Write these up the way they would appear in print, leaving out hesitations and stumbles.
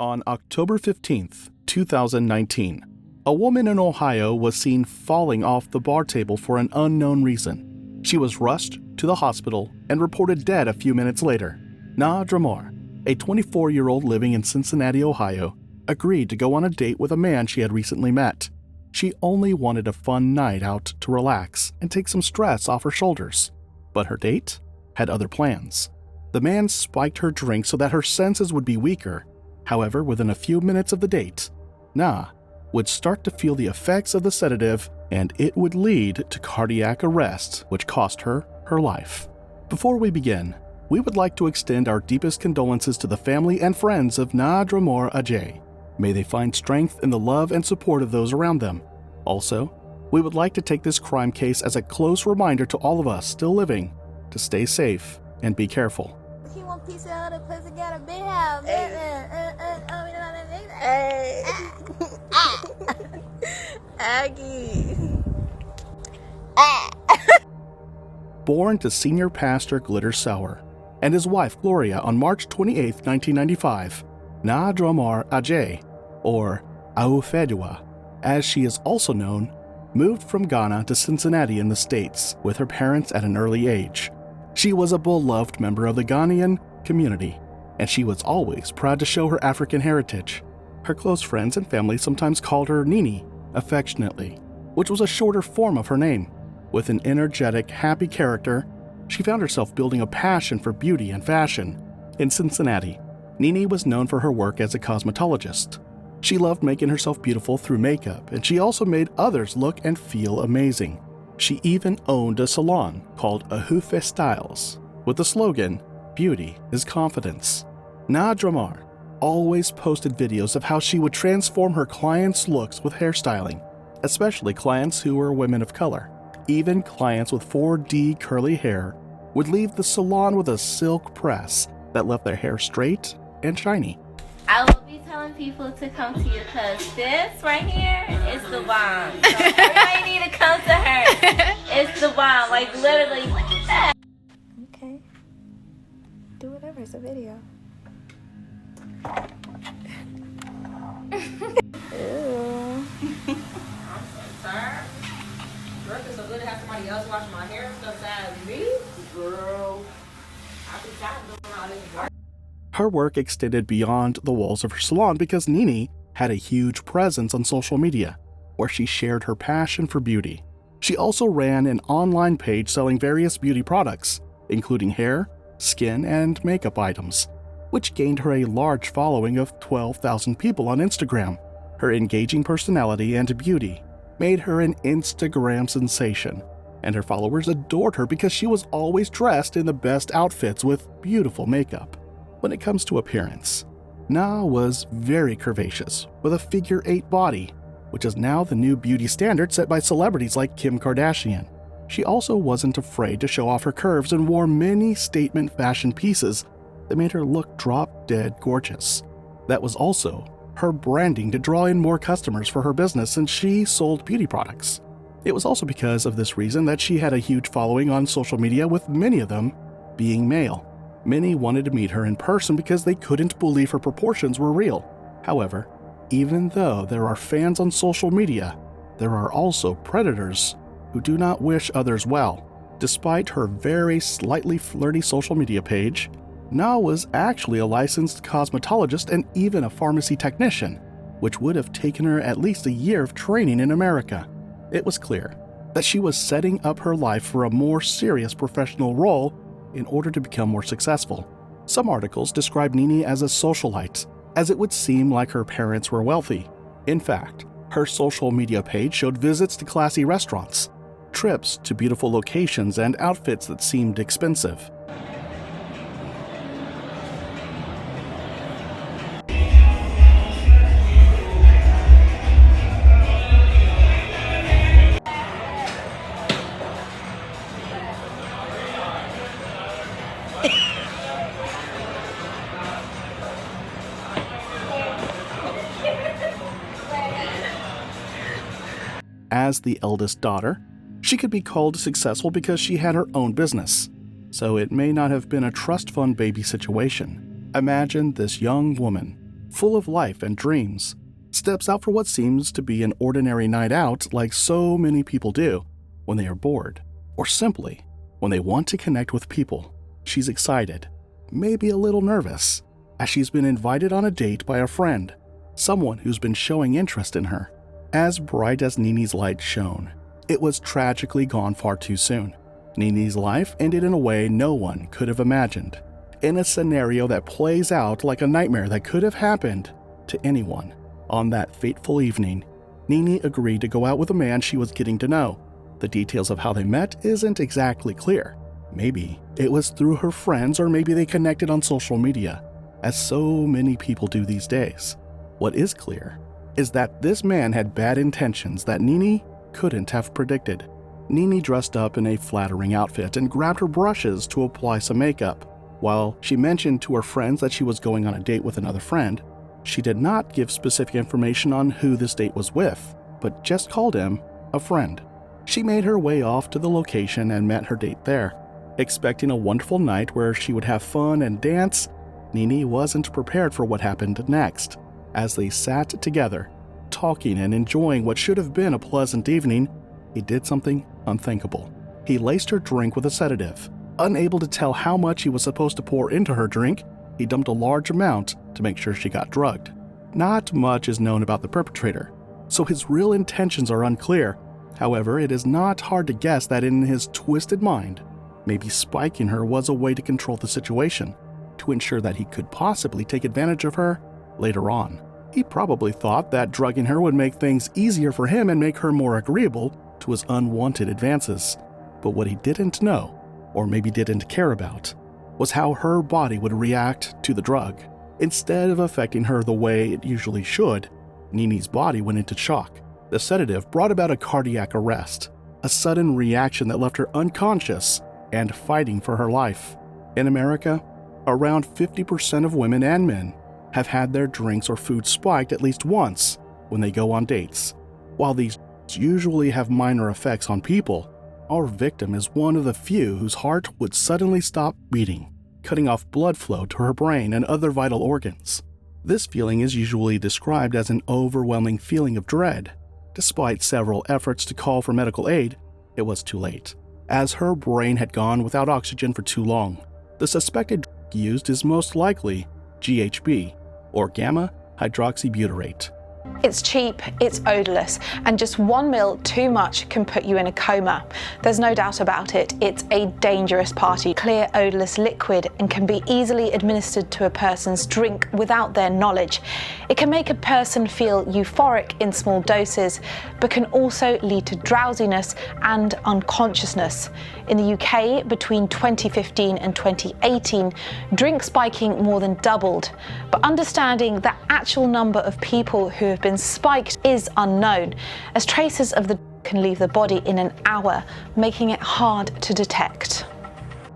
On October 15th, 2019, a woman in Ohio was seen falling off the bar table for an unknown reason. She was rushed to the hospital and reported dead a few minutes later. Na Dramar, a 24-year-old living in Cincinnati, Ohio, agreed to go on a date with a man she had recently met. She only wanted a fun night out to relax and take some stress off her shoulders. But her date had other plans. The man spiked her drink so that her senses would be weaker. However, within a few minutes of the date, Na would start to feel the effects of the sedative, and it would lead to cardiac arrest, which cost her her life. Before we begin, we would like to extend our deepest condolences to the family and friends of Na Dramar Ajay. May they find strength in the love and support of those around them. Also, we would like to take this crime case as a close reminder to all of us still living to stay safe and be careful. He want piece of other pussy got a big house. Aggie. Born to senior pastor Glitter Sauer and his wife Gloria on March 28, 1995, Na Dramar Ajay, or Aufedua, as she is also known, moved from Ghana to Cincinnati in the States with her parents at an early age. She was a beloved member of the Ghanaian community, and she was always proud to show her African heritage. Her close friends and family sometimes called her Nini, affectionately, which was a shorter form of her name. With an energetic, happy character, she found herself building a passion for beauty and fashion. In Cincinnati, Nini was known for her work as a cosmetologist. She loved making herself beautiful through makeup, and she also made others look and feel amazing. She even owned a salon called Ahufe Styles, with the slogan, "Beauty is confidence." Na Dramar always posted videos of how she would transform her clients' looks with hairstyling, especially clients who were women of color. Even clients with 4D curly hair would leave the salon with a silk press that left their hair straight and shiny. I will be telling people to come to you because this right here is the bomb. So everybody need to come to her. It's the bomb, like literally. Okay. Do whatever, it's a video. Ew. I'm so tired. Girl, it's so good to have somebody else wash my hair besides me. Girl, I be tired of doing all this work. Her work extended beyond the walls of her salon because Nini had a huge presence on social media, where she shared her passion for beauty. She also ran an online page selling various beauty products, including hair, skin, and makeup items, which gained her a large following of 12,000 people on Instagram. Her engaging personality and beauty made her an Instagram sensation, and her followers adored her because she was always dressed in the best outfits with beautiful makeup. When it comes to appearance, Na was very curvaceous, with a figure-8 body, which is now the new beauty standard set by celebrities like Kim Kardashian. She also wasn't afraid to show off her curves and wore many statement fashion pieces that made her look drop-dead gorgeous. That was also her branding to draw in more customers for her business since she sold beauty products. It was also because of this reason that she had a huge following on social media, with many of them being male. Many wanted to meet her in person because they couldn't believe her proportions were real. However, even though there are fans on social media, there are also predators who do not wish others well. Despite her very slightly flirty social media page, Na was actually a licensed cosmetologist and even a pharmacy technician, which would have taken her at least a year of training in America. It was clear that she was setting up her life for a more serious professional role in order to become more successful. Some articles describe Nini as a socialite, as it would seem like her parents were wealthy. In fact, her social media page showed visits to classy restaurants, trips to beautiful locations, and outfits that seemed expensive. As the eldest daughter, she could be called successful because she had her own business, so it may not have been a trust fund baby situation. Imagine this young woman, full of life and dreams, steps out for what seems to be an ordinary night out like so many people do when they are bored, or simply when they want to connect with people. She's excited, maybe a little nervous, as she's been invited on a date by a friend, someone who's been showing interest in her. As bright as Nini's light shone, it was tragically gone far too soon. Nini's life ended in a way no one could have imagined, in a scenario that plays out like a nightmare that could have happened to anyone. On that fateful evening, Nini agreed to go out with a man she was getting to know. The details of how they met isn't exactly clear. Maybe it was through her friends, or maybe they connected on social media, as so many people do these days. What is clear is that this man had bad intentions that Nini couldn't have predicted. Nini dressed up in a flattering outfit and grabbed her brushes to apply some makeup. While she mentioned to her friends that she was going on a date with another friend, she did not give specific information on who this date was with, but just called him a friend. She made her way off to the location and met her date there. Expecting a wonderful night where she would have fun and dance, Nini wasn't prepared for what happened next. As they sat together, talking and enjoying what should have been a pleasant evening, he did something unthinkable. He laced her drink with a sedative. Unable to tell how much he was supposed to pour into her drink, he dumped a large amount to make sure she got drugged. Not much is known about the perpetrator, so his real intentions are unclear. However, it is not hard to guess that in his twisted mind, maybe spiking her was a way to control the situation, to ensure that he could possibly take advantage of her later on. He probably thought that drugging her would make things easier for him and make her more agreeable to his unwanted advances. But what he didn't know, or maybe didn't care about, was how her body would react to the drug. Instead of affecting her the way it usually should, Nini's body went into shock. The sedative brought about a cardiac arrest, a sudden reaction that left her unconscious and fighting for her life. In America, around 50% of women and men have had their drinks or food spiked at least once when they go on dates. While these usually have minor effects on people, our victim is one of the few whose heart would suddenly stop beating, cutting off blood flow to her brain and other vital organs. This feeling is usually described as an overwhelming feeling of dread. Despite several efforts to call for medical aid, it was too late, as her brain had gone without oxygen for too long. The suspected drug used is most likely GHB, or gamma hydroxybutyrate. It's cheap, it's odorless, and just 1 ml too much can put you in a coma. There's no doubt about it, it's a dangerous party, clear odorless liquid, and can be easily administered to a person's drink without their knowledge. It can make a person feel euphoric in small doses, but can also lead to drowsiness and unconsciousness. In the UK, between 2015 and 2018, drink spiking more than doubled, but understanding the actual number of people who have been spiked is unknown, as traces of the can leave the body in an hour, making it hard to detect.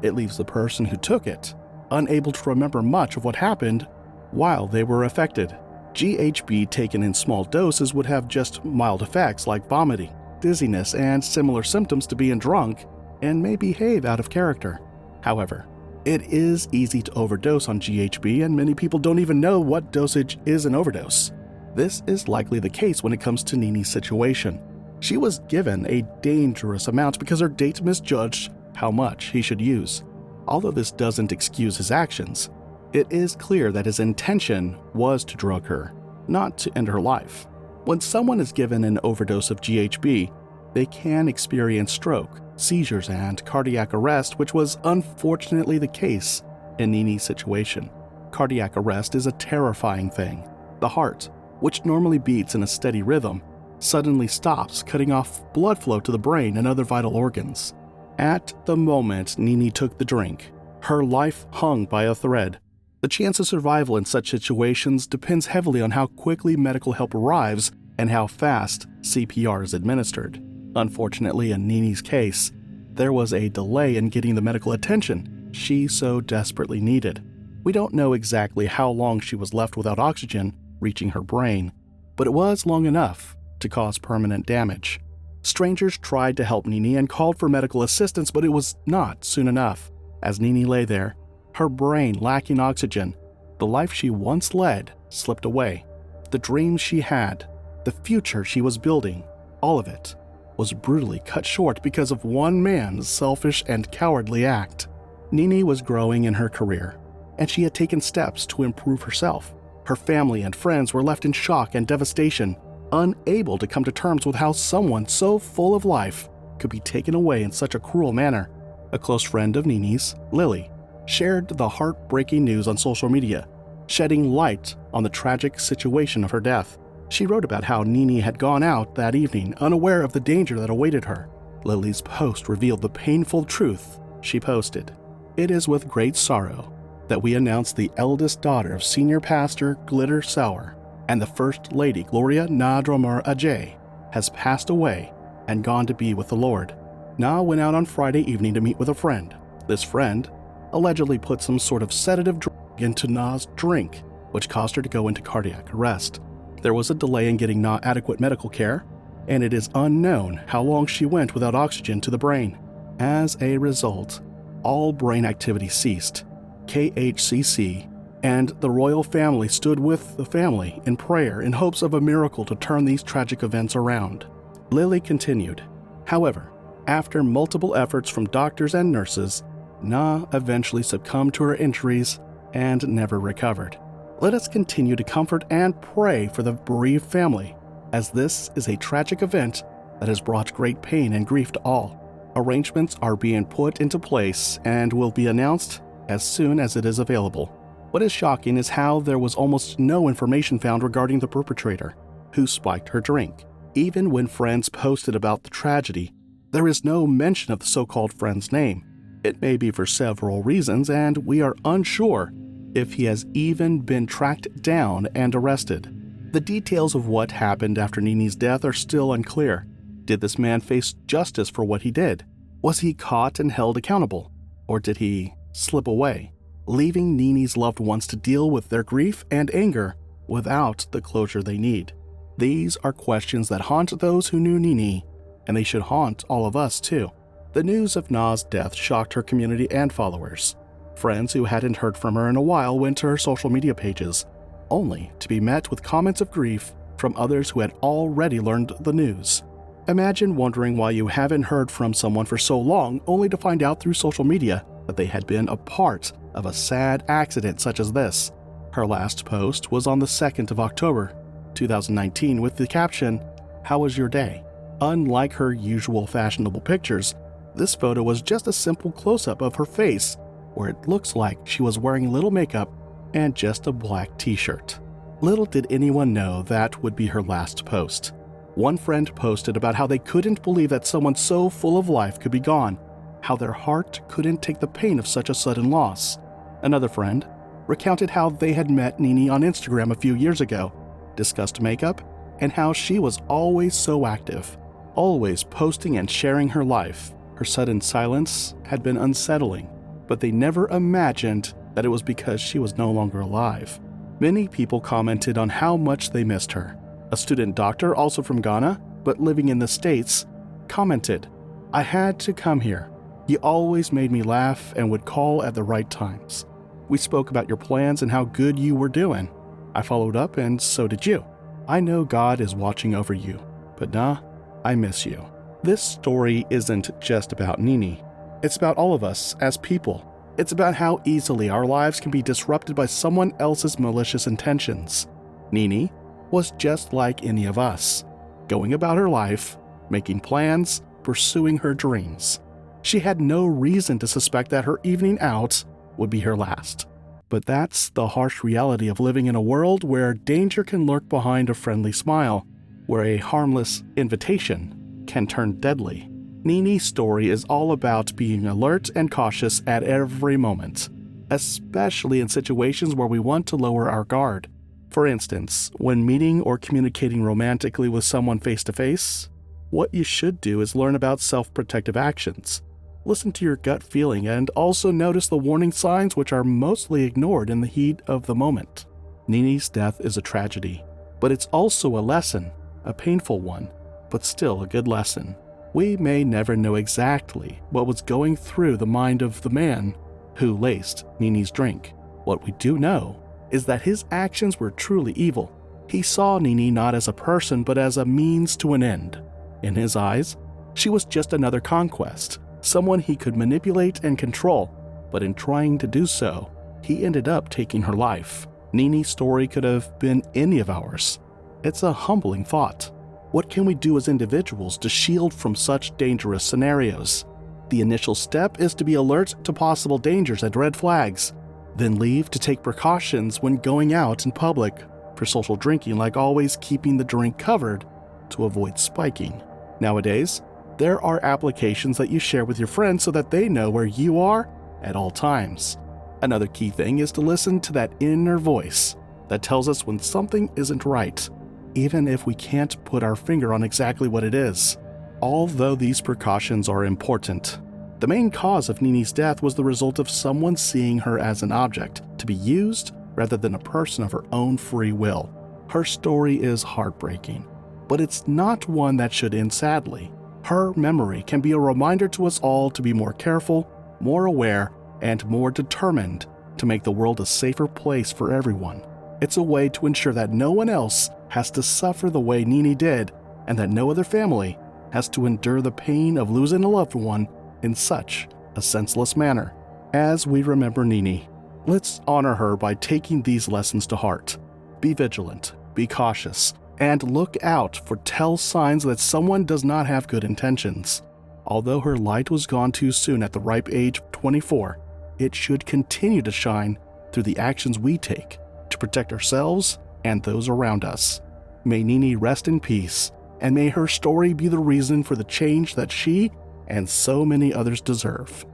It leaves the person who took it unable to remember much of what happened while they were affected. GHB taken in small doses would have just mild effects like vomiting, dizziness, and similar symptoms to being drunk, and may behave out of character. However, it is easy to overdose on GHB, and many people don't even know what dosage is an overdose. This is likely the case when it comes to Nini's situation. She was given a dangerous amount because her date misjudged how much he should use. Although this doesn't excuse his actions, it is clear that his intention was to drug her, not to end her life. When someone is given an overdose of GHB, they can experience stroke, seizures, and cardiac arrest, which was unfortunately the case in Nini's situation. Cardiac arrest is a terrifying thing. The heart, which normally beats in a steady rhythm, suddenly stops, cutting off blood flow to the brain and other vital organs. At the moment Nini took the drink, her life hung by a thread. The chance of survival in such situations depends heavily on how quickly medical help arrives and how fast CPR is administered. Unfortunately, in Nini's case, there was a delay in getting the medical attention she so desperately needed. We don't know exactly how long she was left without oxygen reaching her brain, but it was long enough to cause permanent damage. Strangers tried to help Nini and called for medical assistance, but it was not soon enough. As Nini lay there, her brain lacking oxygen, the life she once led slipped away. The dreams she had, the future she was building, all of it was brutally cut short because of one man's selfish and cowardly act. Nini was growing in her career, and she had taken steps to improve herself. Her family and friends were left in shock and devastation, unable to come to terms with how someone so full of life could be taken away in such a cruel manner. A close friend of Nini's, Lily, shared the heartbreaking news on social media, shedding light on the tragic situation of her death. She wrote about how Nini had gone out that evening unaware of the danger that awaited her. Lily's post revealed the painful truth she posted. It is with great sorrow that we announce the eldest daughter of Senior Pastor Glitter Sauer and the First Lady Gloria Nadramar Ajay has passed away and gone to be with the Lord. Na went out on Friday evening to meet with a friend. This friend allegedly put some sort of sedative drug into Na's drink, which caused her to go into cardiac arrest. There was a delay in getting Na adequate medical care, and it is unknown how long she went without oxygen to the brain. As a result, all brain activity ceased. KHCC and the royal family stood with the family in prayer in hopes of a miracle to turn these tragic events around. Lily continued, however, after multiple efforts from doctors and nurses, Na eventually succumbed to her injuries and never recovered. Let us continue to comfort and pray for the bereaved family, as this is a tragic event that has brought great pain and grief to all. Arrangements are being put into place and will be announced as soon as it is available. What is shocking is how there was almost no information found regarding the perpetrator who spiked her drink. Even when friends posted about the tragedy, there is no mention of the so-called friend's name. It may be for several reasons, and we are unsure if he has even been tracked down and arrested. The details of what happened after Nini's death are still unclear. Did this man face justice for what he did? Was he caught and held accountable? Or did he slip away, leaving Nini's loved ones to deal with their grief and anger without the closure they need? These are questions that haunt those who knew Nini, and they should haunt all of us too. The news of Na's death shocked her community and followers. Friends who hadn't heard from her in a while went to her social media pages, only to be met with comments of grief from others who had already learned the news. Imagine wondering why you haven't heard from someone for so long, only to find out through social media that they had been a part of a sad accident such as this. Her last post was on the 2nd of October, 2019, with the caption, "How was your day?" Unlike her usual fashionable pictures, this photo was just a simple close-up of her face, where it looks like she was wearing little makeup and just a black t-shirt. Little did anyone know that would be her last post. One friend posted about how they couldn't believe that someone so full of life could be gone, how their heart couldn't take the pain of such a sudden loss. Another friend recounted how they had met Nini on Instagram a few years ago, discussed makeup, and how she was always so active, always posting and sharing her life. Her sudden silence had been unsettling, but they never imagined that it was because she was no longer alive. Many people commented on how much they missed her. A student doctor, also from Ghana, but living in the States, commented, "I had to come here. You always made me laugh and would call at the right times. We spoke about your plans and how good you were doing. I followed up and so did you. I know God is watching over you, but nah, I miss you." This story isn't just about Nini. It's about all of us as people. It's about how easily our lives can be disrupted by someone else's malicious intentions. Nini was just like any of us, going about her life, making plans, pursuing her dreams. She had no reason to suspect that her evening out would be her last. But that's the harsh reality of living in a world where danger can lurk behind a friendly smile, where a harmless invitation can turn deadly. Nini's story is all about being alert and cautious at every moment, especially in situations where we want to lower our guard. For instance, when meeting or communicating romantically with someone face-to-face, what you should do is learn about self-protective actions. Listen to your gut feeling and also notice the warning signs which are mostly ignored in the heat of the moment. Nini's death is a tragedy, but it's also a lesson, a painful one, but still a good lesson. We may never know exactly what was going through the mind of the man who laced Nini's drink. What we do know is that his actions were truly evil. He saw Nini not as a person but as a means to an end. In his eyes, she was just another conquest, someone he could manipulate and control, but in trying to do so, he ended up taking her life. Nini's story could have been any of ours. It's a humbling thought. What can we do as individuals to shield from such dangerous scenarios? The initial step is to be alert to possible dangers and red flags, then leave to take precautions when going out in public. For social drinking, like always keeping the drink covered to avoid spiking. Nowadays, there are applications that you share with your friends so that they know where you are at all times. Another key thing is to listen to that inner voice that tells us when something isn't right, even if we can't put our finger on exactly what it is. Although these precautions are important, the main cause of Nini's death was the result of someone seeing her as an object to be used rather than a person of her own free will. Her story is heartbreaking, but it's not one that should end sadly. Her memory can be a reminder to us all to be more careful, more aware, and more determined to make the world a safer place for everyone. It's a way to ensure that no one else has to suffer the way Nini did, and that no other family has to endure the pain of losing a loved one in such a senseless manner. As we remember Nini, let's honor her by taking these lessons to heart. Be vigilant, be cautious, and look out for tell signs that someone does not have good intentions. Although her light was gone too soon at the ripe age of 24, it should continue to shine through the actions we take to protect ourselves and those around us. May Nini rest in peace, and may her story be the reason for the change that she and so many others deserve.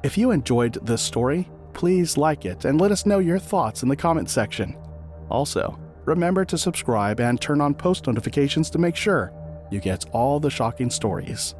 If you enjoyed this story, please like it and let us know your thoughts in the comment section. Also, remember to subscribe and turn on post notifications to make sure you get all the shocking stories.